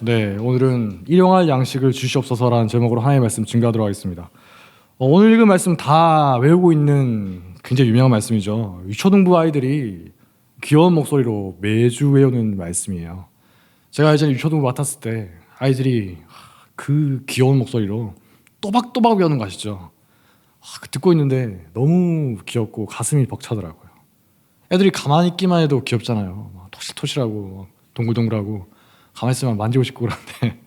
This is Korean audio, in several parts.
네, 오늘은 일용할 양식을 주시옵소서라는 제목으로 하나님의 말씀 증거하도록 하겠습니다. 오늘 읽은 말씀 다 외우고 있는 굉장히 유명한 말씀이죠. 유초등부 아이들이 귀여운 목소리로 매주 외우는 말씀이에요. 제가 예전에 유초등부 맡았을 때 아이들이 그 귀여운 목소리로 또박또박 외우는 거 아시죠? 듣고 있는데 너무 귀엽고 가슴이 벅차더라고요. 애들이 가만히 있기만 해도 귀엽잖아요. 토실토실하고 동글동글하고 가만히 있으면 만지고 싶고 그런데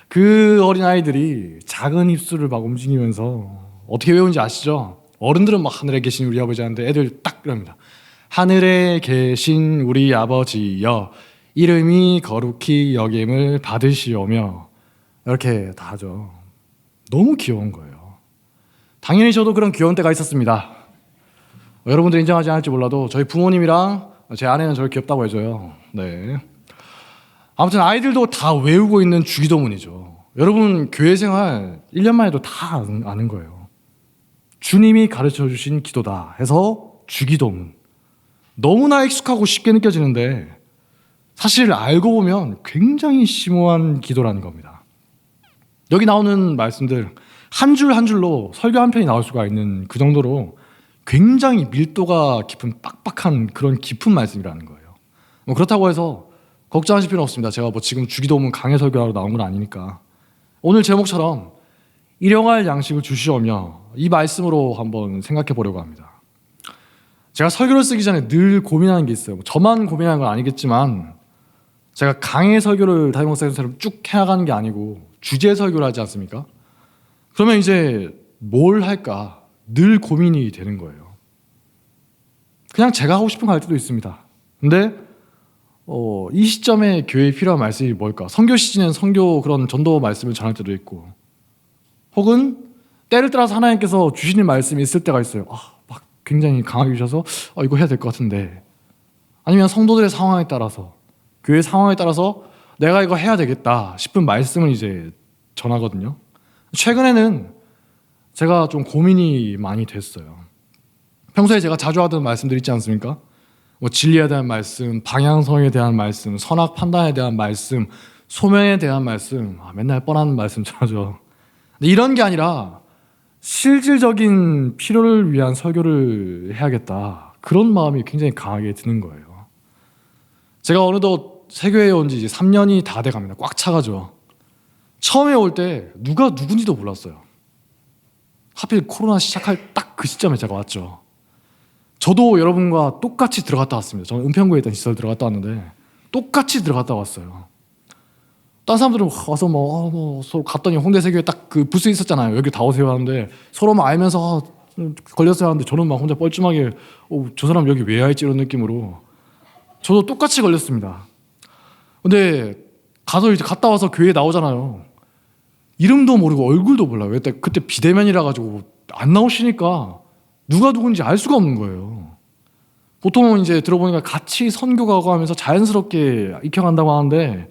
그 어린아이들이 작은 입술을 막 움직이면서 어떻게 외우는지 아시죠? 어른들은 막 하늘에 계신 우리 아버지 하는데 애들 딱 그럽니다. 하늘에 계신 우리 아버지여 이름이 거룩히 여김을 받으시오며 이렇게 다 하죠. 너무 귀여운 거예요. 당연히 저도 그런 귀여운 때가 있었습니다. 여러분들 인정하지 않을지 몰라도 저희 부모님이랑 제 아내는 저를 귀엽다고 해줘요. 네. 아무튼 아이들도 다 외우고 있는 주기도문이죠. 여러분 교회 생활 1년만 해도 다 아는 거예요. 주님이 가르쳐 주신 기도다 해서 주기도문. 너무나 익숙하고 쉽게 느껴지는데 사실 알고 보면 굉장히 심오한 기도라는 겁니다. 여기 나오는 말씀들 한 줄 한 줄로 설교 한 편이 나올 수가 있는 그 정도로 굉장히 밀도가 깊은 빡빡한 그런 깊은 말씀이라는 거예요. 그렇다고 해서 걱정하실 필요 없습니다. 제가 지금 주기도문 강해 설교하러 나온 건 아니니까. 오늘 제목처럼 일용할 양식을 주시오며 이 말씀으로 한번 생각해 보려고 합니다. 제가 설교를 쓰기 전에 늘 고민하는 게 있어요. 저만 고민하는 건 아니겠지만 제가 강해 설교를 담임 목사님처럼 쭉 해나가는 게 아니고 주제 설교를 하지 않습니까? 그러면 이제 뭘 할까 늘 고민이 되는 거예요. 그냥 제가 하고 싶은 거 할 때도 있습니다. 근데 이 시점에 교회에 필요한 말씀이 뭘까? 선교 시즌엔 선교 그런 전도 말씀을 전할 때도 있고 혹은 때를 따라서 하나님께서 주시는 말씀이 있을 때가 있어요. 막 굉장히 강하게 주셔서 이거 해야 될 것 같은데 아니면 성도들의 상황에 따라서 교회 상황에 따라서 내가 이거 해야 되겠다 싶은 말씀을 이제 전하거든요. 최근에는 제가 좀 고민이 많이 됐어요. 평소에 제가 자주 하던 말씀들 있지 않습니까? 진리에 대한 말씀, 방향성에 대한 말씀, 선악 판단에 대한 말씀, 소명에 대한 말씀, 맨날 뻔한 말씀 전하죠. 근데 이런 게 아니라 실질적인 필요를 위한 설교를 해야겠다. 그런 마음이 굉장히 강하게 드는 거예요. 제가 어느덧 세교회에 온 지 이제 3년이 다 돼갑니다. 꽉 차가죠. 처음에 올 때 누가 누군지도 몰랐어요. 하필 코로나 시작할 딱 그 시점에 제가 왔죠. 저도 여러분과 똑같이 들어갔다 왔습니다. 저는 은평구에 있던 시설 들어갔다 왔는데 똑같이 들어갔다 왔어요. 다른 사람들은 와서 서로 갔더니 홍대 세교에 딱 그 부스 있었잖아요. 여기 다 오세요 하는데 서로 막 알면서 걸렸어야 하는데 저는 막 혼자 뻘쭘하게 저 사람 여기 왜 와있지 이런 느낌으로 저도 똑같이 걸렸습니다. 근데 가서 이제 갔다 와서 교회에 나오잖아요. 이름도 모르고 얼굴도 몰라요. 그때 비대면이라 가지고 안 나오시니까 누가 누군지 알 수가 없는 거예요. 보통은 이제 들어보니까 같이 선교 가고 하면서 자연스럽게 익혀간다고 하는데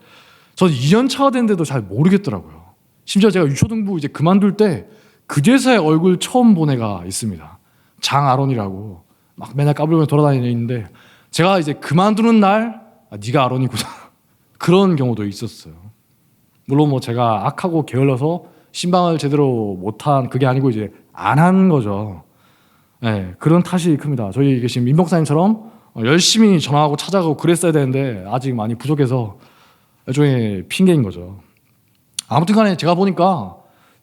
저는 2년 차가 됐는데도 잘 모르겠더라고요. 심지어 제가 유초등부 이제 그만둘 때 그제서야 얼굴 처음 본 애가 있습니다. 장아론이라고 막 맨날 까불면서 돌아다니는 애 있는데 제가 이제 그만두는 날 네가 아론이구나 그런 경우도 있었어요. 물론 제가 악하고 게을러서 신방을 제대로 못한 그게 아니고 이제 안 한 거죠. 네, 그런 탓이 큽니다. 저희 계신 민 목사님처럼 열심히 전화하고 찾아가고 그랬어야 되는데 아직 많이 부족해서 일종의 핑계인 거죠. 아무튼 간에 제가 보니까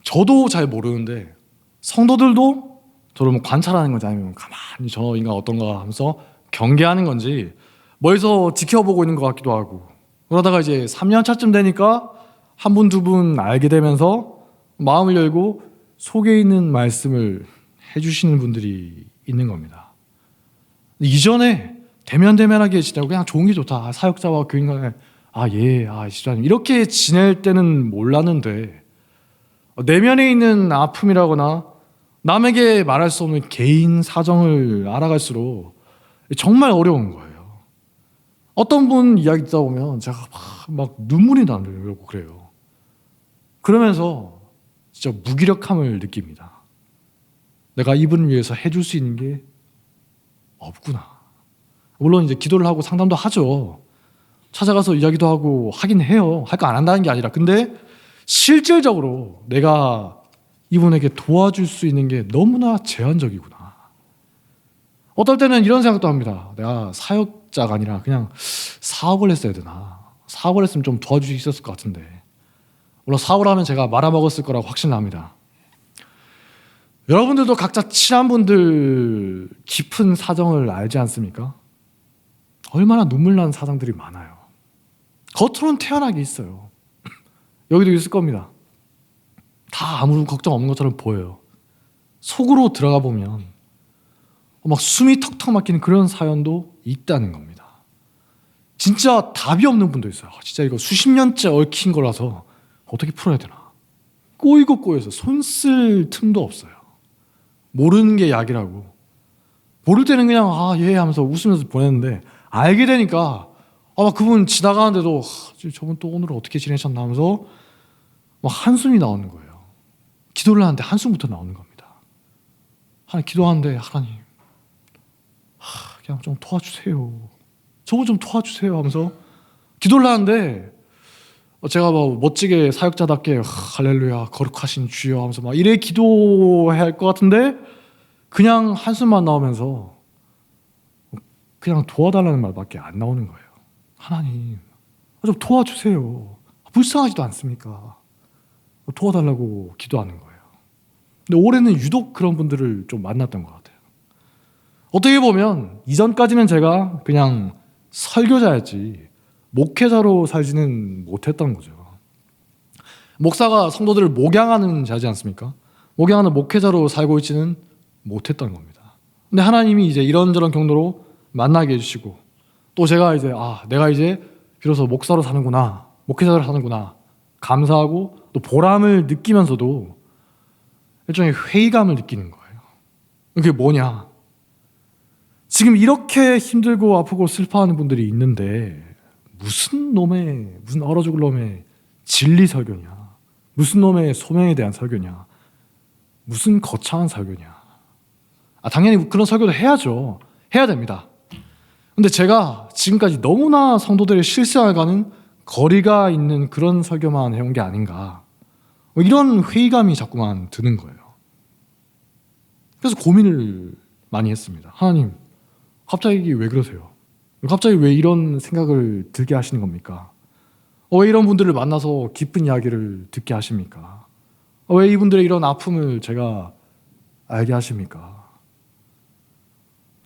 저도 잘 모르는데 성도들도 저를 관찰하는 건지 아니면 가만히 저 인간 어떤가 하면서 경계하는 건지 멀리서 지켜보고 있는 것 같기도 하고 그러다가 이제 3년 차쯤 되니까 한 분, 두 분 알게 되면서 마음을 열고 속에 있는 말씀을 해주시는 분들이 있는 겁니다. 이전에 대면대면하게 지내고 그냥 좋은 게 좋다. 사역자와 교인간에 시장님 이렇게 지낼 때는 몰랐는데 내면에 있는 아픔이라거나 남에게 말할 수 없는 개인 사정을 알아갈수록 정말 어려운 거예요. 어떤 분 이야기 듣다 보면 제가 막 눈물이 나려고 그래요. 그러면서 진짜 무기력함을 느낍니다. 내가 이분을 위해서 해줄 수 있는 게 없구나. 물론 이제 기도를 하고 상담도 하죠. 찾아가서 이야기도 하고 하긴 해요. 할 거 안 한다는 게 아니라. 근데 실질적으로 내가 이분에게 도와줄 수 있는 게 너무나 제한적이구나. 어떨 때는 이런 생각도 합니다. 내가 사역자가 아니라 그냥 사업을 했어야 되나. 사업을 했으면 좀 도와줄 수 있었을 것 같은데. 물론 사업을 하면 제가 말아먹었을 거라고 확신합니다. 여러분들도 각자 친한 분들 깊은 사정을 알지 않습니까? 얼마나 눈물 나는 사정들이 많아요. 겉으로는 태연하게 있어요. 여기도 있을 겁니다. 다 아무 걱정 없는 것처럼 보여요. 속으로 들어가 보면 막 숨이 턱턱 막히는 그런 사연도 있다는 겁니다. 진짜 답이 없는 분도 있어요. 진짜 이거 수십 년째 얽힌 거라서 어떻게 풀어야 되나. 꼬이고 꼬여서 손 쓸 틈도 없어요. 모르는 게 약이라고. 모를 때는 그냥 예 하면서 웃으면서 보냈는데 알게 되니까 그분 지나가는데도 저분 또 오늘 어떻게 지내셨나 하면서 막 한숨이 나오는 거예요. 기도를 하는데 한숨부터 나오는 겁니다. 기도하는데 하나님 그냥 좀 도와주세요. 저거 좀 도와주세요 하면서 기도를 하는데 제가 멋지게 사역자답게 할렐루야 거룩하신 주여 하면서 막 이래 기도해야 할 것 같은데 그냥 한숨만 나오면서 그냥 도와달라는 말밖에 안 나오는 거예요. 하나님 좀 도와주세요. 불쌍하지도 않습니까? 도와달라고 기도하는 거예요. 근데 올해는 유독 그런 분들을 좀 만났던 것 같아요. 어떻게 보면 이전까지는 제가 그냥 설교자였지 목회자로 살지는 못했던 거죠. 목사가 성도들을 목양하는 자지 않습니까? 목양하는 목회자로 살고 있지는 못했던 겁니다. 근데 하나님이 이제 이런저런 경로로 만나게 해주시고 또 제가 이제 내가 이제 비로소 목사로 사는구나, 목회자로 사는구나 감사하고 또 보람을 느끼면서도 일종의 회의감을 느끼는 거예요. 그게 뭐냐? 지금 이렇게 힘들고 아프고 슬퍼하는 분들이 있는데 무슨 얼어 죽을 놈의 진리 설교냐? 무슨 놈의 소명에 대한 설교냐? 무슨 거창한 설교냐? 당연히 그런 설교도 해야죠. 해야 됩니다. 근데 제가 지금까지 너무나 성도들의 실생활과는 거리가 있는 그런 설교만 해온 게 아닌가. 이런 회의감이 자꾸만 드는 거예요. 그래서 고민을 많이 했습니다. 하나님, 갑자기 왜 그러세요? 갑자기 왜 이런 생각을 들게 하시는 겁니까? 왜 이런 분들을 만나서 기쁜 이야기를 듣게 하십니까? 왜 이분들의 이런 아픔을 제가 알게 하십니까?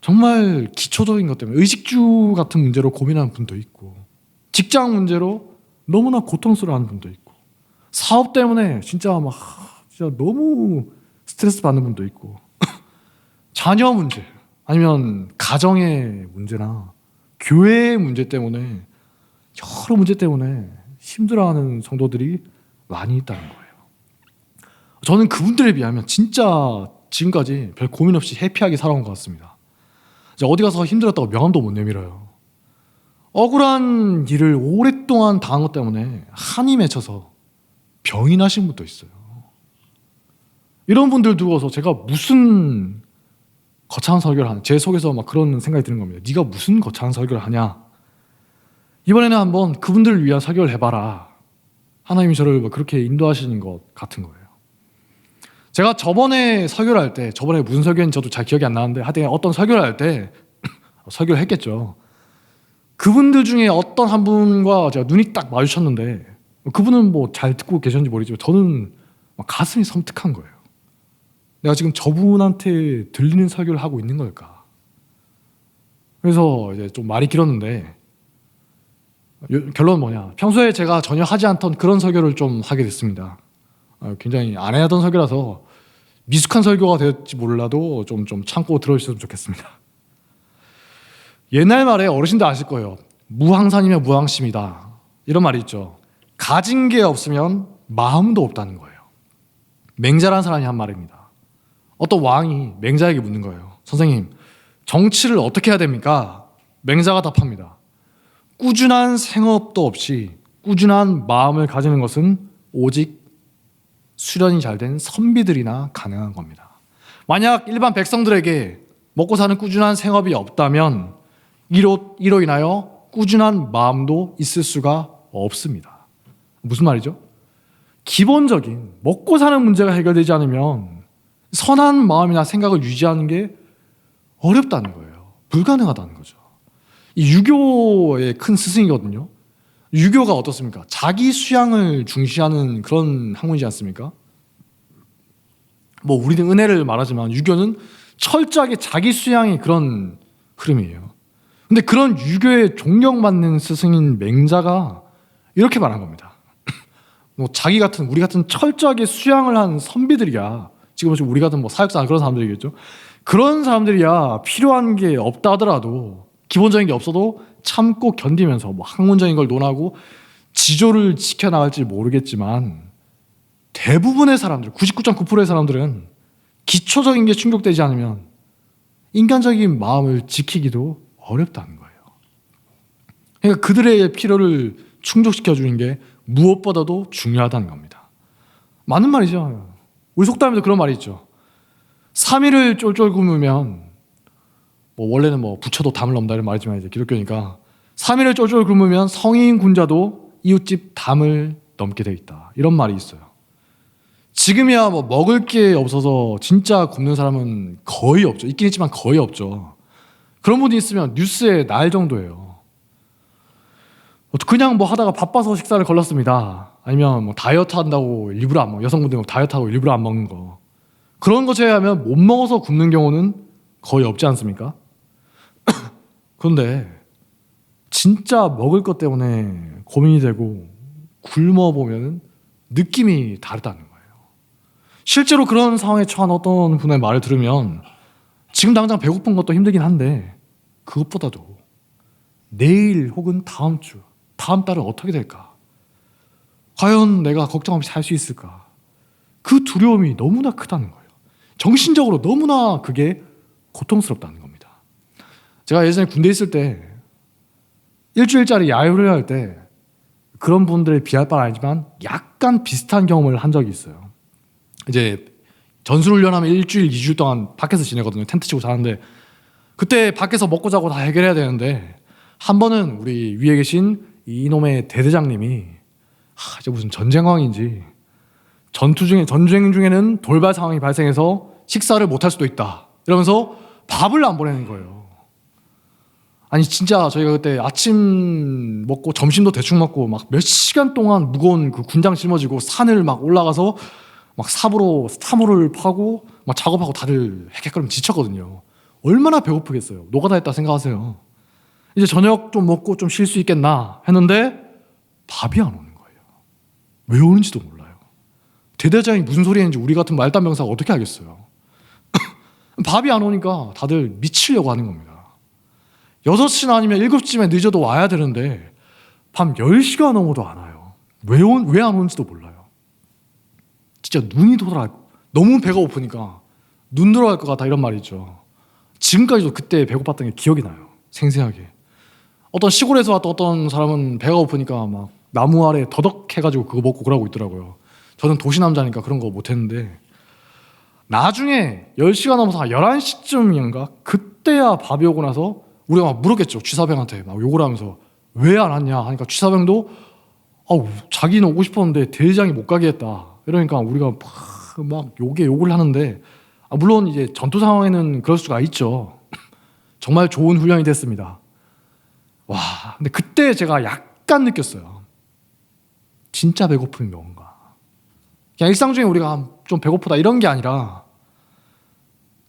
정말 기초적인 것 때문에 의식주 같은 문제로 고민하는 분도 있고 직장 문제로 너무나 고통스러워하는 분도 있고 사업 때문에 진짜 너무 스트레스 받는 분도 있고 자녀 문제 아니면 가정의 문제나 교회의 문제 때문에 여러 문제 때문에 힘들어하는 성도들이 많이 있다는 거예요. 저는 그분들에 비하면 진짜 지금까지 별 고민 없이 해피하게 살아온 것 같습니다. 어디 가서 힘들었다고 명함도 못 내밀어요. 억울한 일을 오랫동안 당한 것 때문에 한이 맺혀서 병이 나신 분도 있어요. 이런 분들 두고서 제가 무슨 거창한 설교를 하냐, 제 속에서 그런 생각이 드는 겁니다. 네가 무슨 거창한 설교를 하냐? 이번에는 한번 그분들을 위한 설교를 해봐라. 하나님이 저를 그렇게 인도하시는 것 같은 거예요. 제가 저번에 설교를 할 때, 저번에 무슨 설교인지 저도 잘 기억이 안 나는데 하여튼 어떤 설교를 할 때 설교를 했겠죠. 그분들 중에 어떤 한 분과 제가 눈이 딱 마주쳤는데 그분은 잘 듣고 계셨는지 모르겠지만 저는 가슴이 섬뜩한 거예요. 내가 지금 저분한테 들리는 설교를 하고 있는 걸까? 그래서 이제 좀 말이 길었는데 결론은 뭐냐? 평소에 제가 전혀 하지 않던 그런 설교를 좀 하게 됐습니다. 굉장히 안 해야던 설교라서 미숙한 설교가 될지 몰라도 좀 참고 들어주셨으면 좋겠습니다. 옛날 말에 어르신들 아실 거예요. 무항산이면 무항심이다. 이런 말이 있죠. 가진 게 없으면 마음도 없다는 거예요. 맹자라는 사람이 한 말입니다. 어떤 왕이 맹자에게 묻는 거예요. 선생님, 정치를 어떻게 해야 됩니까? 맹자가 답합니다. 꾸준한 생업도 없이 꾸준한 마음을 가지는 것은 오직 수련이 잘 된 선비들이나 가능한 겁니다. 만약 일반 백성들에게 먹고 사는 꾸준한 생업이 없다면 이로 인하여 꾸준한 마음도 있을 수가 없습니다. 무슨 말이죠? 기본적인 먹고 사는 문제가 해결되지 않으면 선한 마음이나 생각을 유지하는 게 어렵다는 거예요. 불가능하다는 거죠. 이 유교의 큰 스승이거든요. 유교가 어떻습니까? 자기 수양을 중시하는 그런 학문이지 않습니까? 뭐 우리는 은혜를 말하지만 유교는 철저하게 자기 수양의 그런 흐름이에요. 근데 그런 유교에 존경받는 스승인 맹자가 이렇게 말한 겁니다. 뭐 자기 같은 우리 같은 철저하게 수양을 한 선비들이야. 지금 우리 같은 뭐 사역자 그런 사람들이겠죠. 그런 사람들이야 필요한 게 없다 하더라도 기본적인 게 없어도 참고 견디면서 뭐 학문적인 걸 논하고 지조를 지켜나갈지 모르겠지만 대부분의 사람들, 99.9%의 사람들은 기초적인 게 충족되지 않으면 인간적인 마음을 지키기도 어렵다는 거예요. 그러니까 그들의 필요를 충족시켜주는 게 무엇보다도 중요하다는 겁니다. 맞는 말이죠. 우리 속담에도 그런 말이 있죠. 3일을 쫄쫄 굶으면 뭐 원래는 뭐 부처도 담을 넘다 이런 말이지만 이제 기독교니까 3일을 쫄쫄 굶으면 성인 군자도 이웃집 담을 넘게 돼 있다. 이런 말이 있어요. 지금이야 뭐 먹을 게 없어서 진짜 굶는 사람은 거의 없죠. 있긴 있지만 거의 없죠. 그런 분이 있으면 뉴스에 날 정도예요. 그냥 뭐 하다가 바빠서 식사를 걸렀습니다. 아니면 뭐 다이어트 한다고 일부러 안 먹어. 여성분들 다이어트하고 일부러 안 먹는 거. 그런 거 제외하면 못 먹어서 굶는 경우는 거의 없지 않습니까? 그런데 진짜 먹을 것 때문에 고민이 되고 굶어보면 느낌이 다르다는 거예요. 실제로 그런 상황에 처한 어떤 분의 말을 들으면 지금 당장 배고픈 것도 힘들긴 한데 그것보다도 내일 혹은 다음 주, 다음 달은 어떻게 될까? 과연 내가 걱정 없이 살 수 있을까? 그 두려움이 너무나 크다는 거예요. 정신적으로 너무나 그게 고통스럽다는 겁니다. 제가 예전에 군대에 있을 때 일주일짜리 야유를 할 때 그런 분들에 비할 바는 아니지만 약간 비슷한 경험을 한 적이 있어요. 이제 전술훈련하면 일주일, 2주 동안 밖에서 지내거든요. 텐트 치고 자는데 그때 밖에서 먹고 자고 다 해결해야 되는데 한 번은 우리 위에 계신 이놈의 대대장님이 이제 무슨 전쟁왕인지 전쟁 중에는 돌발 상황이 발생해서 식사를 못할 수도 있다 이러면서 밥을 안 보내는 거예요. 아니 진짜 저희가 그때 아침 먹고 점심도 대충 먹고 막 몇 시간 동안 무거운 그 군장 짊어지고 산을 막 올라가서 막 삽으로 사물을 파고 막 작업하고 다들 헥헥거리면 지쳤거든요. 얼마나 배고프겠어요. 노가다 했다 생각하세요. 이제 저녁 좀 먹고 좀 쉴 수 있겠나 했는데 밥이 안 오는 거예요. 왜 오는지도 몰라요. 대대장이 무슨 소리 했는지 우리 같은 말단 병사가 어떻게 알겠어요. 밥이 안 오니까 다들 미치려고 하는 겁니다. 6시나 아니면 7시쯤에 늦어도 와야 되는데 밤 10시가 넘어도 안 와요. 왜 안 오는지도 몰라요. 진짜 눈이 돌아갈 너무 배가 고프니까 눈 돌아갈 것 같다 이런 말이 있죠. 지금까지도 그때 배고팠던 게 기억이 나요. 생생하게. 어떤 시골에서 왔던 어떤 사람은 배가 고프니까 막 나무 아래 더덕 해가지고 그거 먹고 그러고 있더라고요. 저는 도시 남자니까 그런 거 못했는데 나중에 10시가 넘어서 11시쯤인가 그때야 밥이 오고 나서 우리가 막 물었겠죠. 취사병한테 막 욕을 하면서 왜 안 왔냐 하니까 취사병도 자기는 오고 싶었는데 대장이 못 가게 했다. 이러니까 우리가 막 욕을 하는데 물론 이제 전투 상황에는 그럴 수가 있죠. 정말 좋은 훈련이 됐습니다. 와, 근데 그때 제가 약간 느꼈어요. 진짜 배고픔이 뭔가. 그냥 일상 중에 우리가 좀 배고프다 이런 게 아니라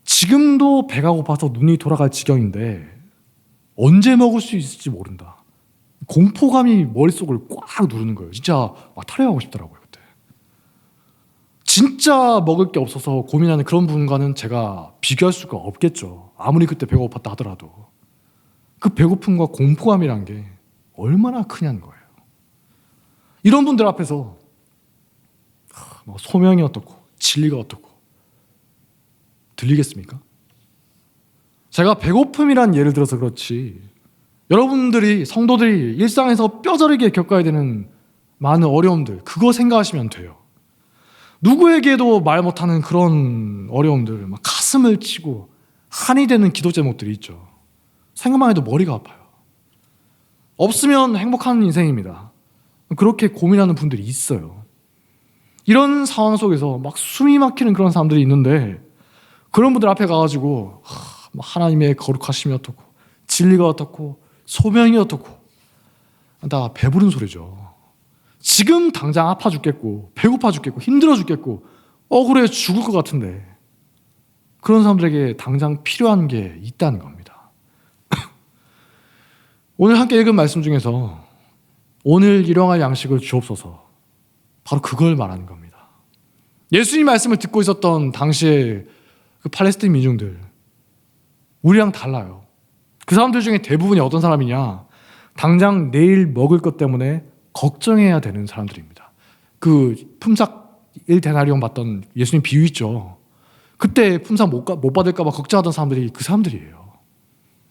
지금도 배가 고파서 눈이 돌아갈 지경인데 언제 먹을 수 있을지 모른다. 공포감이 머릿속을 꽉 누르는 거예요. 진짜 막 탈영하고 싶더라고요. 그때. 진짜 먹을 게 없어서 고민하는 그런 분과는 제가 비교할 수가 없겠죠. 아무리 그때 배가 고팠다 하더라도. 그 배고픔과 공포감이란 게 얼마나 크냐는 거예요. 이런 분들 앞에서 소명이 어떻고 진리가 어떻고 들리겠습니까? 제가 배고픔이란 예를 들어서 그렇지 여러분들이 성도들이 일상에서 뼈저리게 겪어야 되는 많은 어려움들 그거 생각하시면 돼요. 누구에게도 말 못하는 그런 어려움들 막 가슴을 치고 한이 되는 기도 제목들이 있죠. 생각만 해도 머리가 아파요. 없으면 행복한 인생입니다. 그렇게 고민하는 분들이 있어요. 이런 상황 속에서 막 숨이 막히는 그런 사람들이 있는데 그런 분들 앞에 가가지고 하나님의 거룩하심이 어떻고 진리가 어떻고 소명이 어떻고 다 배부른 소리죠. 지금 당장 아파 죽겠고 배고파 죽겠고 힘들어 죽겠고 억울해 죽을 것 같은데 그런 사람들에게 당장 필요한 게 있다는 겁니다. 오늘 함께 읽은 말씀 중에서 오늘 일용할 양식을 주옵소서, 바로 그걸 말하는 겁니다. 예수님 말씀을 듣고 있었던 당시의 그 팔레스타인 민중들, 우리랑 달라요. 그 사람들 중에 대부분이 어떤 사람이냐, 당장 내일 먹을 것 때문에 걱정해야 되는 사람들입니다. 그 품삯 1데나리온 받던 예수님 비유 있죠. 그때 품삯 못 받을까 봐 걱정하던 사람들이 그 사람들이에요.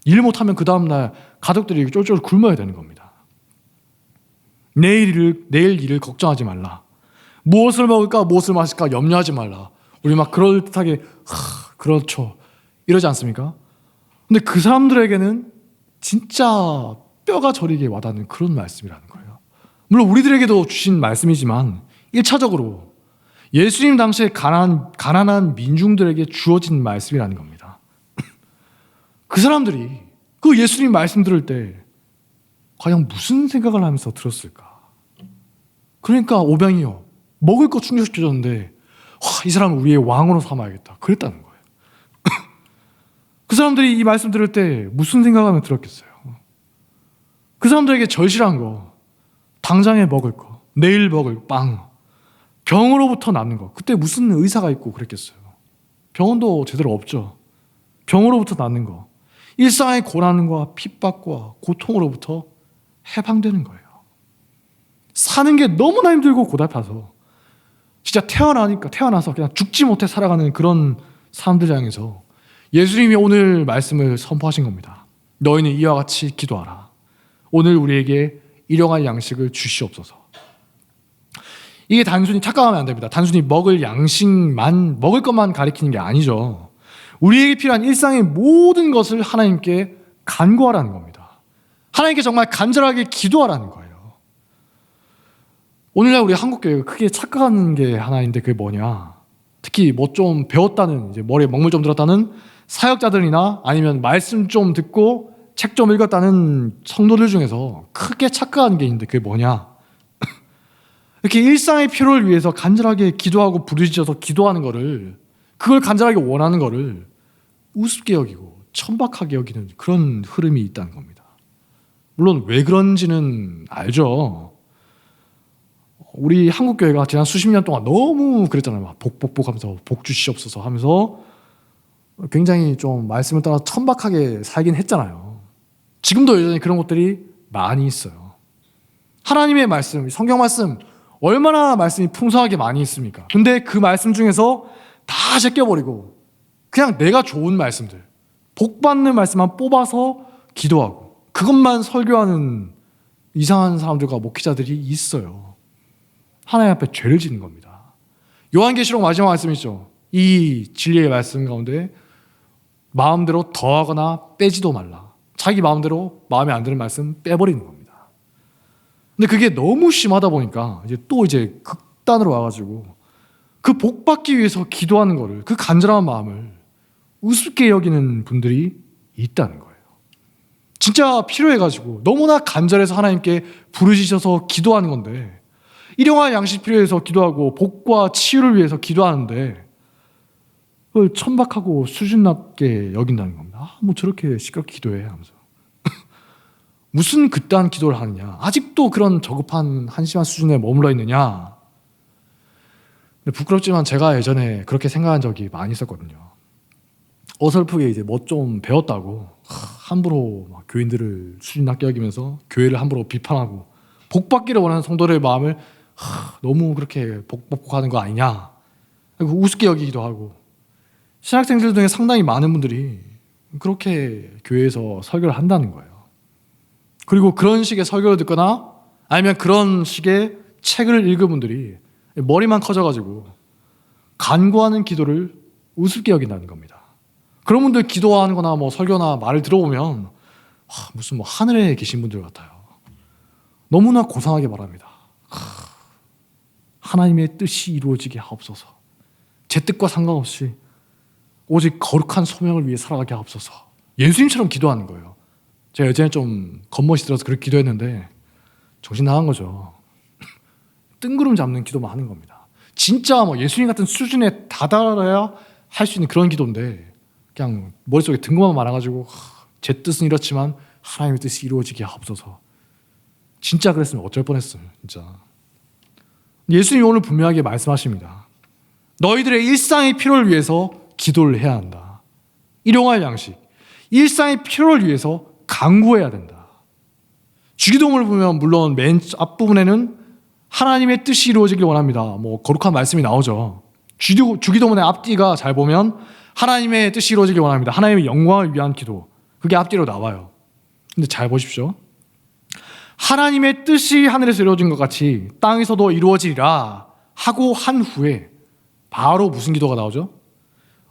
일 못하면 그 다음날 가족들이 쫄쫄 굶어야 되는 겁니다. 내일 일을 걱정하지 말라. 무엇을 먹을까 무엇을 마실까 염려하지 말라. 우리 막 그럴듯하게 그렇죠 이러지 않습니까? 근데 그 사람들에게는 진짜 뼈가 저리게 와닿는 그런 말씀이라는 거예요. 물론 우리들에게도 주신 말씀이지만 1차적으로 예수님 당시에 가난한 민중들에게 주어진 말씀이라는 겁니다. 그 사람들이 그 예수님 말씀 들을 때 과연 무슨 생각을 하면서 들었을까? 그러니까 오병이어 먹을 거 충족시켜줬는데 이 사람을 우리의 왕으로 삼아야겠다 그랬다는 거예요. 그 사람들이 이 말씀 들을 때 무슨 생각하며 들었겠어요? 그 사람들에게 절실한 거, 당장에 먹을 거, 내일 먹을 빵, 병으로부터 낫는 거, 그때 무슨 의사가 있고 그랬겠어요? 병원도 제대로 없죠. 병으로부터 낫는 거, 일상의 고난과 핍박과 고통으로부터 해방되는 거예요. 사는 게 너무나 힘들고 고달파서 진짜 태어나서 그냥 죽지 못해 살아가는 그런 사람들 향해서 예수님이 오늘 말씀을 선포하신 겁니다. 너희는 이와 같이 기도하라. 오늘 우리에게 일용할 양식을 주시옵소서. 이게 단순히 착각하면 안 됩니다. 단순히 먹을 것만 가리키는 게 아니죠. 우리에게 필요한 일상의 모든 것을 하나님께 간구하라는 겁니다. 하나님께 정말 간절하게 기도하라는 거예요. 오늘날 우리 한국교회가 크게 착각하는 게 하나 있는데 그게 뭐냐, 특히 뭐 좀 배웠다는, 이제 머리에 먹물 좀 들었다는 사역자들이나 아니면 말씀 좀 듣고 책 좀 읽었다는 성도들 중에서 크게 착각하는 게 있는데 그게 뭐냐, 이렇게 일상의 필요를 위해서 간절하게 기도하고 부르짖어서 기도하는 거를, 그걸 간절하게 원하는 거를 우습게 여기고 천박하게 여기는 그런 흐름이 있다는 겁니다. 물론 왜 그런지는 알죠. 우리 한국교회가 지난 수십 년 동안 너무 그랬잖아요. 복 하면서 복 주시옵소서 하면서 굉장히 좀 말씀을 따라 천박하게 살긴 했잖아요. 지금도 여전히 그런 것들이 많이 있어요. 하나님의 말씀, 성경 말씀 얼마나 말씀이 풍성하게 많이 있습니까? 근데 그 말씀 중에서 다 제껴버리고 그냥 내가 좋은 말씀들, 복 받는 말씀만 뽑아서 기도하고 그것만 설교하는 이상한 사람들과 목회자들이 있어요. 하나님 앞에 죄를 짓는 겁니다. 요한계시록 마지막 말씀 있죠. 이 진리의 말씀 가운데 마음대로 더하거나 빼지도 말라. 자기 마음대로 마음에 안 드는 말씀 빼버리는 겁니다. 근데 그게 너무 심하다 보니까 이제 극단으로 와가지고 그 복 받기 위해서 기도하는 거를, 그 간절한 마음을 우습게 여기는 분들이 있다는 거예요. 진짜 필요해가지고 너무나 간절해서 하나님께 부르짖어서 기도하는 건데, 일용할 양식 필요해서 기도하고 복과 치유를 위해서 기도하는데 그걸 천박하고 수준 낮게 여긴다는 겁니다. 뭐 저렇게 시끄럽게 기도해 하면서 무슨 그딴 기도를 하느냐, 아직도 그런 저급한 한심한 수준에 머물러 있느냐. 부끄럽지만 제가 예전에 그렇게 생각한 적이 많이 있었거든요. 어설프게 이제 뭐 좀 배웠다고 함부로 막 교인들을 수준 낮게 여기면서 교회를 함부로 비판하고 복 받기를 원하는 성도들의 마음을 너무 그렇게 복복하는 거 아니냐, 우습게 여기기도 하고, 신학생들 중에 상당히 많은 분들이 그렇게 교회에서 설교를 한다는 거예요. 그리고 그런 식의 설교를 듣거나 아니면 그런 식의 책을 읽은 분들이 머리만 커져가지고 간구하는 기도를 우습게 여긴다는 겁니다. 그런 분들 기도하는 거나 뭐 설교나 말을 들어보면 무슨 뭐 하늘에 계신 분들 같아요. 너무나 고상하게 말합니다. 하나님의 뜻이 이루어지게 하옵소서. 제 뜻과 상관없이 오직 거룩한 소명을 위해 살아가게 하옵소서. 예수님처럼 기도하는 거예요. 제가 예전에 좀 겉멋이 들어서 그렇게 기도했는데 정신 나간 거죠. 뜬구름 잡는 기도만 하는 겁니다. 진짜 뭐 예수님 같은 수준에 다다라야 할 수 있는 그런 기도인데 그냥 머릿속에 뜬금만 많아가지고 제 뜻은 이렇지만 하나님의 뜻이 이루어지게 하옵소서. 진짜 그랬으면 어쩔 뻔했어요. 진짜. 예수님이 오늘 분명하게 말씀하십니다. 너희들의 일상의 필요를 위해서 기도를 해야 한다. 일용할 양식, 일상의 필요를 위해서 간구해야 된다. 주기도문을 보면 물론 맨 앞부분에는 하나님의 뜻이 이루어지길 원합니다. 뭐 거룩한 말씀이 나오죠. 주기도문의 앞뒤가 잘 보면 하나님의 뜻이 이루어지길 원합니다. 하나님의 영광을 위한 기도. 그게 앞뒤로 나와요. 근데 잘 보십시오. 하나님의 뜻이 하늘에서 이루어진 것 같이 땅에서도 이루어지리라 하고 한 후에 바로 무슨 기도가 나오죠?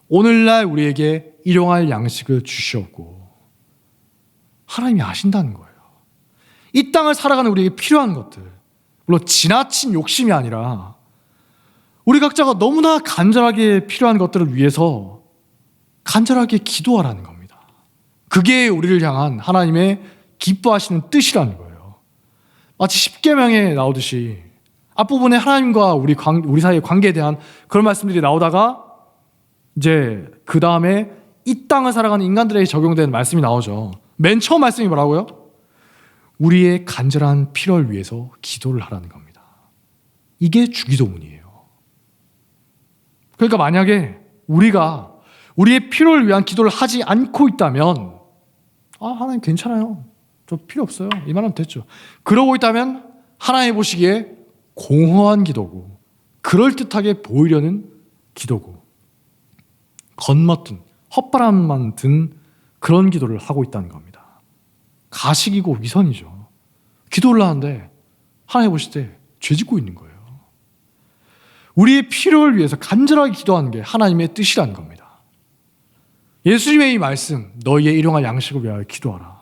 오늘날 우리에게 일용할 양식을 주시옵고. 하나님이 아신다는 거예요. 이 땅을 살아가는 우리에게 필요한 것들, 물론 지나친 욕심이 아니라 우리 각자가 너무나 간절하게 필요한 것들을 위해서 간절하게 기도하라는 겁니다. 그게 우리를 향한 하나님의 기뻐하시는 뜻이라는 거예요. 마치 십계명에 나오듯이 앞부분에 하나님과 우리 사이의 관계에 대한 그런 말씀들이 나오다가 이제 그 다음에 이 땅을 살아가는 인간들에게 적용되는 말씀이 나오죠. 맨 처음 말씀이 뭐라고요? 우리의 간절한 필요를 위해서 기도를 하라는 겁니다. 이게 주기도문이에요. 그러니까 만약에 우리가 우리의 필요를 위한 기도를 하지 않고 있다면 하나님 괜찮아요. 저 필요 없어요. 이 말하면 됐죠. 그러고 있다면 하나님 보시기에 공허한 기도고 그럴듯하게 보이려는 기도고 겉멋든 헛바람만 든 그런 기도를 하고 있다는 겁니다. 가식이고 위선이죠. 기도를 하는데 하나님 보실 때 죄짓고 있는 거예요. 우리의 필요를 위해서 간절하게 기도하는 게 하나님의 뜻이라는 겁니다. 예수님의 이 말씀, 너희의 일용할 양식을 위하여 기도하라.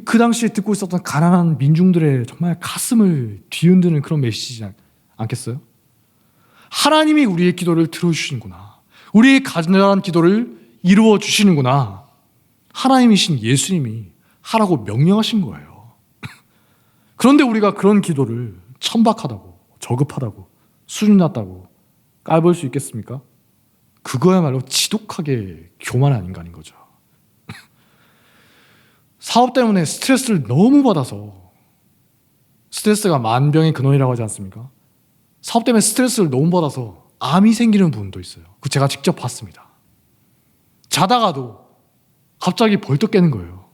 그 당시에 듣고 있었던 가난한 민중들의 정말 가슴을 뒤흔드는 그런 메시지지 않겠어요? 하나님이 우리의 기도를 들어주시는구나. 우리의 간절한 기도를 이루어 주시는구나. 하나님이신 예수님이 하라고 명령하신 거예요. 그런데 우리가 그런 기도를 천박하다고, 저급하다고, 수준 낮다고 깔볼 수 있겠습니까? 그거야말로 지독하게 교만한 인간인 거죠. 사업 때문에 스트레스를 너무 받아서, 스트레스가 만병의 근원이라고 하지 않습니까? 사업 때문에 스트레스를 너무 받아서 암이 생기는 분도 있어요. 그 제가 직접 봤습니다. 자다가도 갑자기 벌떡 깨는 거예요.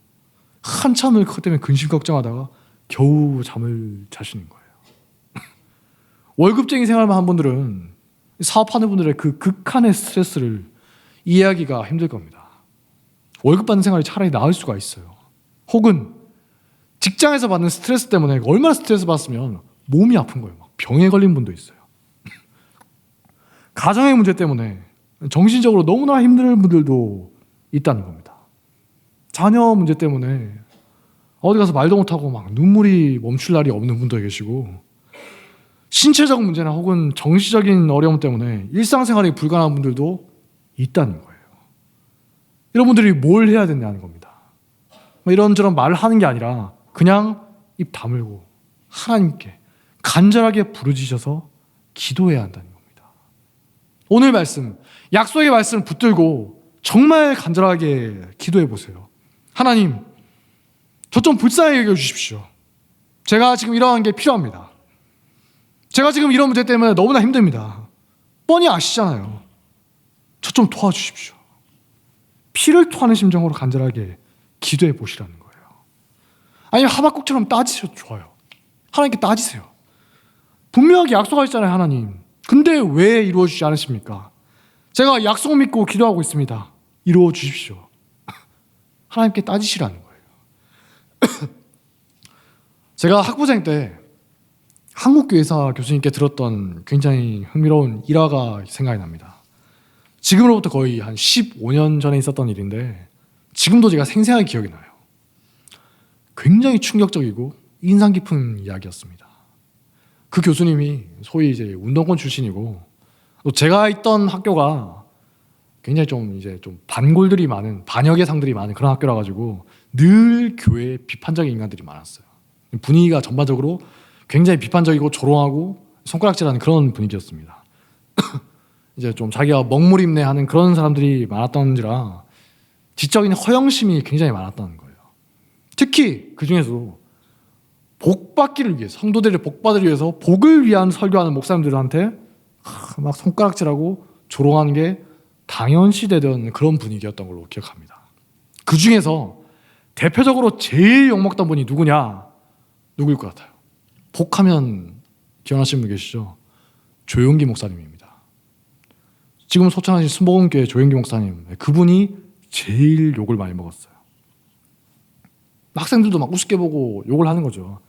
한참을 그것 때문에 근심 걱정하다가 겨우 잠을 자시는 거예요. 월급쟁이 생활만 한 분들은 사업하는 분들의 그 극한의 스트레스를 이해하기가 힘들 겁니다. 월급 받는 생활이 차라리 나을 수가 있어요. 혹은 직장에서 받는 스트레스 때문에 얼마나 스트레스 받았으면 몸이 아픈 거예요. 막 병에 걸린 분도 있어요. 가정의 문제 때문에 정신적으로 너무나 힘든 분들도 있다는 겁니다. 자녀 문제 때문에 어디 가서 말도 못하고 막 눈물이 멈출 날이 없는 분도 계시고, 신체적 문제나 혹은 정신적인 어려움 때문에 일상생활이 불가능한 분들도 있다는 거예요. 이런 분들이 뭘 해야 되냐는 겁니다. 이런저런 말을 하는 게 아니라 그냥 입 다물고 하나님께 간절하게 부르짖어서 기도해야 한다는 겁니다. 오늘 말씀, 약속의 말씀을 붙들고 정말 간절하게 기도해 보세요. 하나님, 저 좀 불쌍하게 여겨주십시오. 제가 지금 이러한 게 필요합니다. 제가 지금 이런 문제 때문에 너무나 힘듭니다. 뻔히 아시잖아요. 저 좀 도와주십시오. 피를 토하는 심정으로 간절하게 기도해 보시라는 거예요. 아니면 하박국처럼 따지셔도 좋아요. 하나님께 따지세요. 분명하게 약속하셨잖아요, 하나님. 근데 왜 이루어주지 않으십니까? 제가 약속 믿고 기도하고 있습니다. 이루어 주십시오. 하나님께 따지시라는 거예요. 제가 학부생 때 한국교회사 교수님께 들었던 굉장히 흥미로운 일화가 생각이 납니다. 지금으로부터 거의 한 15년 전에 있었던 일인데 지금도 제가 생생하게 기억이 나요. 굉장히 충격적이고 인상 깊은 이야기였습니다. 그 교수님이 소위 이제 운동권 출신이고 또 제가 있던 학교가 굉장히 좀 반골들이 많은 반역의 상들이 많은 그런 학교라 가지고 늘 교회에 비판적인 인간들이 많았어요. 분위기가 전반적으로 굉장히 비판적이고 조롱하고 손가락질하는 그런 분위기였습니다. 이제 좀 자기가 먹물임내하는 그런 사람들이 많았던지라 지적인 허영심이 굉장히 많았다는 거예요. 특히 그 중에서도 복받기를 위해서 성도들의 복받을 위해서 복을 위한 설교하는 목사님들한테 막 손가락질하고 조롱하는 게 당연시되던 그런 분위기였던 걸로 기억합니다. 그 중에서 대표적으로 제일 욕먹던 분이 누구일 것 같아요? 복하면 기억나시는 분 계시죠? 조용기 목사님입니다. 지금 소천하신 순복음교회 조용기 목사님, 그분이 제일 욕을 많이 먹었어요. 학생들도 막 우습게 보고 욕을 하는 거죠.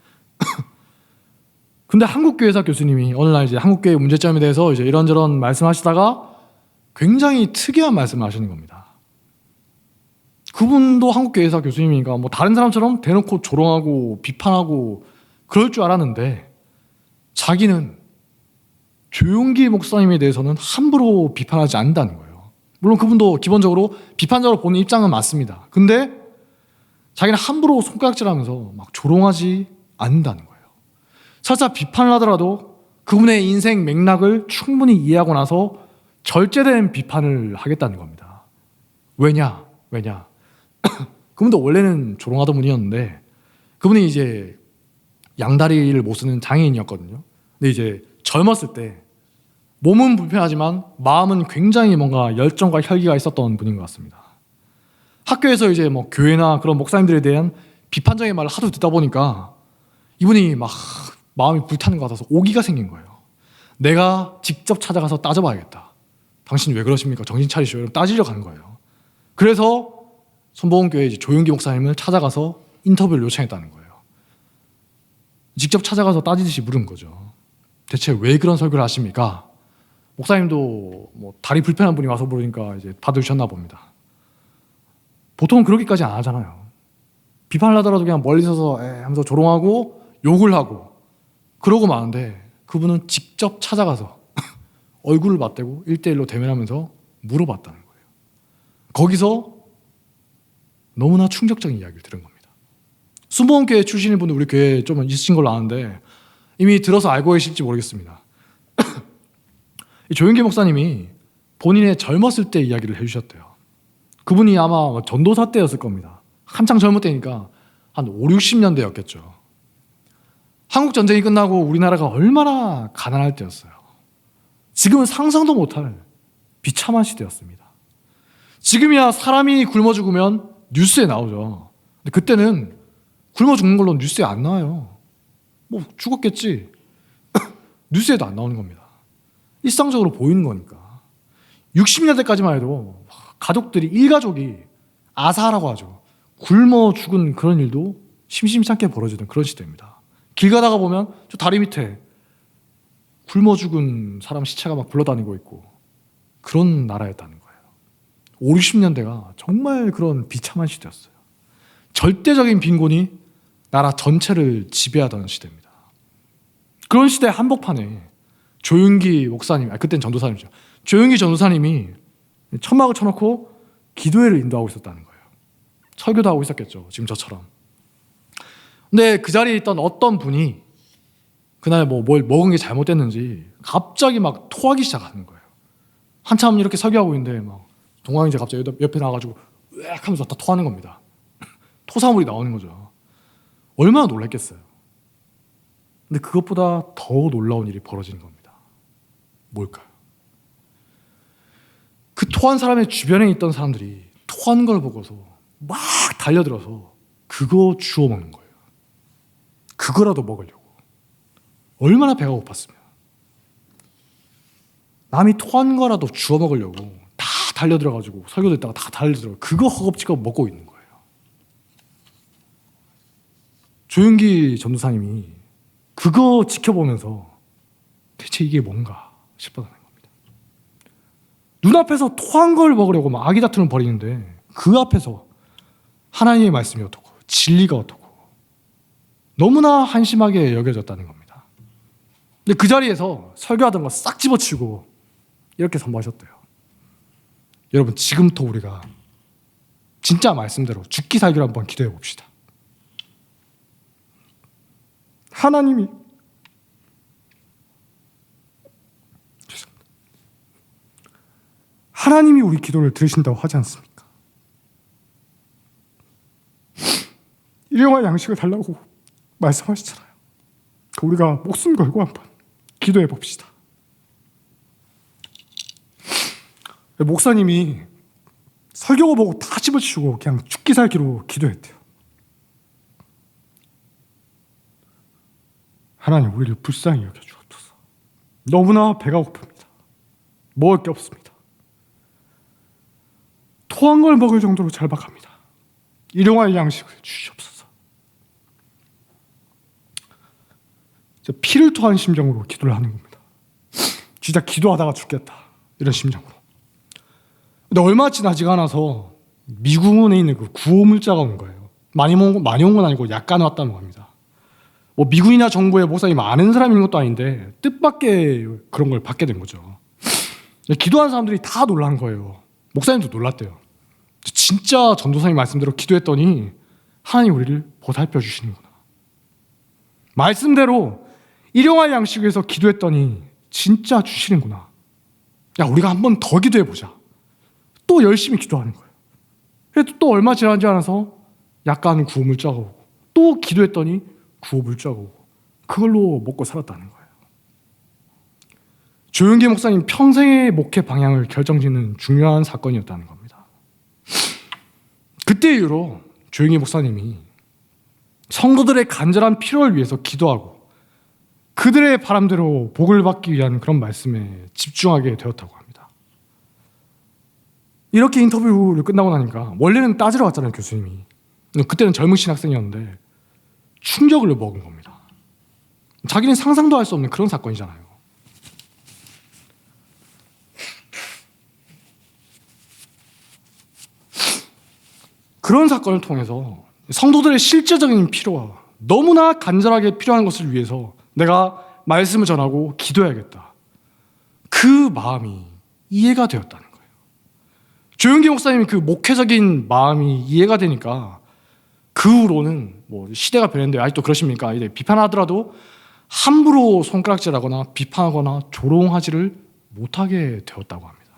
근데 한국교회사 교수님이 어느 날 이제 한국교회 문제점에 대해서 이제 이런저런 말씀하시다가 굉장히 특이한 말씀을 하시는 겁니다. 그분도 한국교회사 교수님이니까 뭐 다른 사람처럼 대놓고 조롱하고 비판하고 그럴 줄 알았는데 자기는 조용기 목사님에 대해서는 함부로 비판하지 않는다는 거예요. 물론 그분도 기본적으로 비판적으로 보는 입장은 맞습니다. 근데 자기는 함부로 손가락질하면서 막 조롱하지 않는다는 거예요. 설사 비판을 하더라도 그분의 인생 맥락을 충분히 이해하고 나서 절제된 비판을 하겠다는 겁니다. 왜냐? 그분도 원래는 조롱하던 분이었는데 그분이 이제 양다리를 못 쓰는 장애인이었거든요. 근데 이제 젊었을 때 몸은 불편하지만 마음은 굉장히 뭔가 열정과 혈기가 있었던 분인 것 같습니다. 학교에서 이제 뭐 교회나 그런 목사님들에 대한 비판적인 말을 하도 듣다 보니까 이분이 막 마음이 불타는 것 같아서 오기가 생긴 거예요. 내가 직접 찾아가서 따져봐야겠다. 당신 왜 그러십니까? 정신 차리시오. 따지려 가는 거예요. 그래서 순복음교회 조용기 목사님을 찾아가서 인터뷰를 요청했다는 거예요. 직접 찾아가서 따지듯이 물은 거죠. 대체 왜 그런 설교를 하십니까? 목사님도 뭐 다리 불편한 분이 와서 물으니까 이제 받으셨나 봅니다. 보통은 그렇게까지 안 하잖아요. 비판을 하더라도 그냥 멀리 서서 하면서 조롱하고 욕을 하고 그러고 마는데 그분은 직접 찾아가서 얼굴을 맞대고 1대1로 대면하면서 물어봤다는 거예요. 거기서 너무나 충격적인 이야기를 들은 겁니다. 순복음교회 출신인 분들 우리 교회에 좀 있으신 걸로 아는데 이미 들어서 알고 계실지 모르겠습니다. 조용기 목사님이 본인의 젊었을 때 이야기를 해주셨대요. 그분이 아마 전도사 때였을 겁니다. 한창 젊을 때니까 한 5, 60년대였겠죠. 한국 전쟁이 끝나고 우리나라가 얼마나 가난할 때였어요. 지금은 상상도 못할 비참한 시대였습니다. 지금이야 사람이 굶어 죽으면 뉴스에 나오죠. 근데 그때는 굶어 죽는 걸로 뉴스에 안 나와요. 뭐 죽었겠지. 뉴스에도 안 나오는 겁니다. 일상적으로 보이는 거니까. 60년대까지만 해도 가족들이 일가족이 아사라고 하죠. 굶어 죽은 그런 일도 심심치 않게 벌어지던 그런 시대입니다. 길 가다가 보면 저 다리 밑에 굶어 죽은 사람 시체가 막 굴러다니고 있고 그런 나라였다는 거예요. 5, 60년대가 정말 그런 비참한 시대였어요. 절대적인 빈곤이 나라 전체를 지배하던 시대입니다. 그런 시대 한복판에 조용기 목사님, 그땐 전도사님이죠. 조용기 전도사님이 천막을 쳐놓고 기도회를 인도하고 있었다는 거예요. 설교도 하고 있었겠죠. 지금 저처럼. 근데 그 자리에 있던 어떤 분이 그날 뭘 먹은 게 잘못됐는지 갑자기 막 토하기 시작하는 거예요. 한참 이렇게 설교하고 있는데 막 동광이제 갑자기 옆에 나와가지고 으악 하면서 다 토하는 겁니다. 토사물이 나오는 거죠. 얼마나 놀랐겠어요. 근데 그것보다 더 놀라운 일이 벌어지는 겁니다. 뭘까요? 그 토한 사람의 주변에 있던 사람들이 토한 걸 보고서 막 달려들어서 그거 주워 먹는 거예요. 그거라도 먹으려고. 얼마나 배가 고팠으면. 남이 토한 거라도 주워 먹으려고 다 달려들어가지고 설교 듣다가 다 달려들어 그거 허겁지겁 먹고 있는 거예요. 조용기 전도사님이 그거 지켜보면서 대체 이게 뭔가 싶어하는 겁니다. 눈앞에서 토한 걸 먹으려고 막 아기 다툼을 벌이는데 그 앞에서 하나님의 말씀이 어떻고 진리가 어떻고 너무나 한심하게 여겨졌다는 겁니다. 근데 그 자리에서 설교하던 거 싹 집어치우고 이렇게 선포하셨대요. 여러분, 지금부터 우리가 진짜 말씀대로 죽기 살기로 한번 기도해 봅시다. 하나님이 우리 기도를 들으신다고 하지 않습니까? 일용할 양식을 달라고 말씀하시잖아요. 우리가 목숨 걸고 한번 기도해 봅시다. 목사님이 설교가 보고 다 집어치우고 그냥 죽기 살기로 기도했대요. 하나님, 우리를 불쌍히 여겨주옵소서. 너무나 배가 고픕니다. 먹을 게 없습니다. 토한 걸 먹을 정도로 절박합니다. 일용할 양식을 주시옵소서. 피를 토한 심정으로 기도를 하는 겁니다. 진짜 기도하다가 죽겠다, 이런 심정으로. 근데 얼마 지나지가 않아서 미군에 있는 그 구호 문자가 온 거예요. 많이 온 건 아니고 약간 왔다는 겁니다. 뭐 미군이나 정부에 목사님 아는 사람이 있는 것도 아닌데 뜻밖의 그런 걸 받게 된 거죠. 기도한 사람들이 다 놀란 거예요. 목사님도 놀랐대요. 진짜 전도사님 말씀대로 기도했더니 하나님 우리를 보살펴 주시는구나. 말씀대로 일용할 양식에서 기도했더니 진짜 주시는구나. 야, 우리가 한 번 더 기도해보자. 또 열심히 기도하는 거예요. 그래도 또 얼마 지나지 않아서 약간 구호 물자가 오고, 또 기도했더니 구호 물자가 오고, 그걸로 먹고 살았다는 거예요. 조용기 목사님 평생의 목회 방향을 결정짓는 중요한 사건이었다는 겁니다. 그때 이후로 조용기 목사님이 성도들의 간절한 필요를 위해서 기도하고 그들의 바람대로 복을 받기 위한 그런 말씀에 집중하게 되었다고 합니다. 이렇게 인터뷰를 끝나고 나니까, 원래는 따지러 왔잖아요, 교수님이. 그때는 젊은 신학생이었는데 충격을 먹은 겁니다. 자기는 상상도 할 수 없는 그런 사건이잖아요. 그런 사건을 통해서 성도들의 실제적인 필요와 너무나 간절하게 필요한 것을 위해서 내가 말씀을 전하고 기도해야겠다, 그 마음이 이해가 되었다는 거예요. 조용기 목사님이 그 목회적인 마음이 이해가 되니까 그 후로는 뭐 시대가 변했는데 아직도 그러십니까? 이제 비판하더라도 함부로 손가락질하거나 비판하거나 조롱하지를 못하게 되었다고 합니다.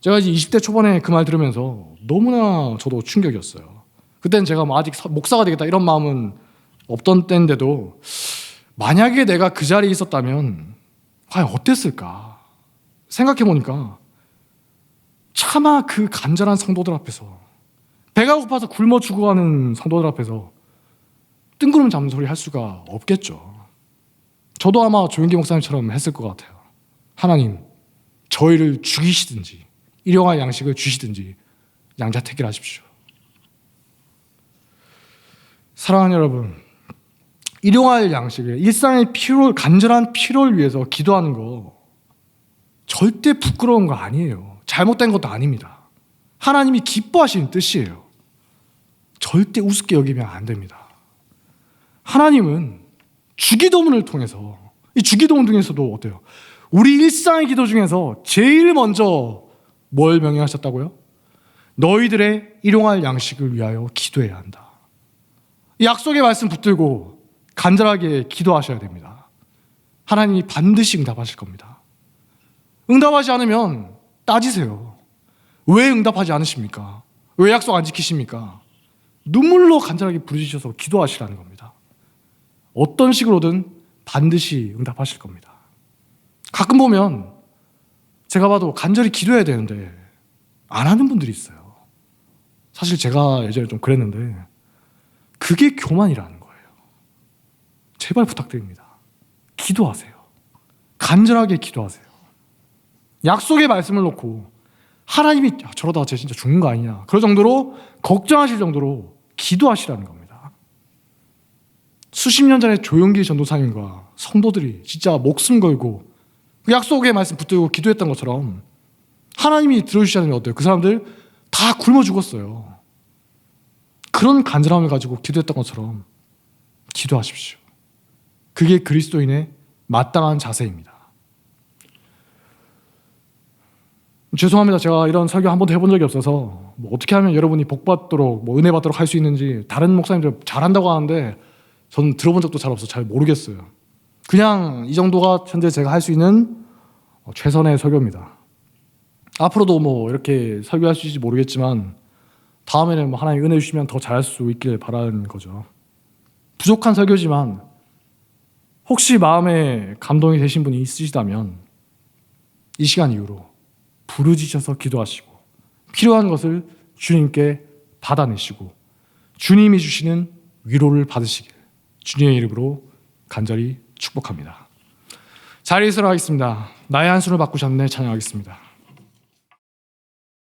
제가 이제 20대 초반에 그 말 들으면서 너무나 저도 충격이었어요. 그때는 제가 뭐 아직 목사가 되겠다 이런 마음은 없던 때인데도 만약에 내가 그 자리에 있었다면 과연 어땠을까 생각해보니까 차마 그 간절한 성도들 앞에서, 배가 고파서 굶어 죽어가는 성도들 앞에서 뜬구름 잡는 소리 할 수가 없겠죠. 저도 아마 조용기 목사님처럼 했을 것 같아요. 하나님, 저희를 죽이시든지 일용할 양식을 주시든지 양자택일 하십시오. 사랑하는 여러분, 일용할 양식을, 일상의 간절한 필요를 위해서 기도하는 거 절대 부끄러운 거 아니에요. 잘못된 것도 아닙니다. 하나님이 기뻐하시는 뜻이에요. 절대 우습게 여기면 안 됩니다. 하나님은 주기도문을 통해서, 이 주기도문 중에서도 어때요? 우리 일상의 기도 중에서 제일 먼저 뭘 명령하셨다고요? 너희들의 일용할 양식을 위하여 기도해야 한다. 이 약속의 말씀 붙들고 간절하게 기도하셔야 됩니다. 하나님이 반드시 응답하실 겁니다. 응답하지 않으면 따지세요. 왜 응답하지 않으십니까? 왜 약속 안 지키십니까? 눈물로 간절하게 부르짖어서 기도하시라는 겁니다. 어떤 식으로든 반드시 응답하실 겁니다. 가끔 보면 제가 봐도 간절히 기도해야 되는데 안 하는 분들이 있어요. 사실 제가 예전에 좀 그랬는데 그게 교만이라는 거예요. 제발 부탁드립니다. 기도하세요. 간절하게 기도하세요. 약속의 말씀을 놓고 하나님이 저러다가 쟤 진짜 죽는 거 아니냐, 그럴 정도로 걱정하실 정도로 기도하시라는 겁니다. 수십 년 전에 조용기 전도사님과 성도들이 진짜 목숨 걸고 그 약속의 말씀 붙들고 기도했던 것처럼 하나님이 들어주시지 않으면 어때요? 그 사람들 다 굶어 죽었어요. 그런 간절함을 가지고 기도했던 것처럼 기도하십시오. 그게 그리스도인의 마땅한 자세입니다. 죄송합니다. 제가 이런 설교 한 번도 해본 적이 없어서 어떻게 하면 여러분이 복받도록 은혜 받도록 할 수 있는지 다른 목사님들 잘한다고 하는데 저는 들어본 적도 잘 없어서 잘 모르겠어요. 그냥 이 정도가 현재 제가 할 수 있는 최선의 설교입니다. 앞으로도 이렇게 설교할 수 있을지 모르겠지만 다음에는 하나님 은혜 주시면 더 잘할 수 있길 바라는 거죠. 부족한 설교지만 혹시 마음에 감동이 되신 분이 있으시다면 이 시간 이후로 부르짖어서 기도하시고 필요한 것을 주님께 받아내시고 주님이 주시는 위로를 받으시길 주님의 이름으로 간절히 축복합니다. 자리에 서라 하겠습니다. 나의 한숨을 바꾸셨네 찬양하겠습니다.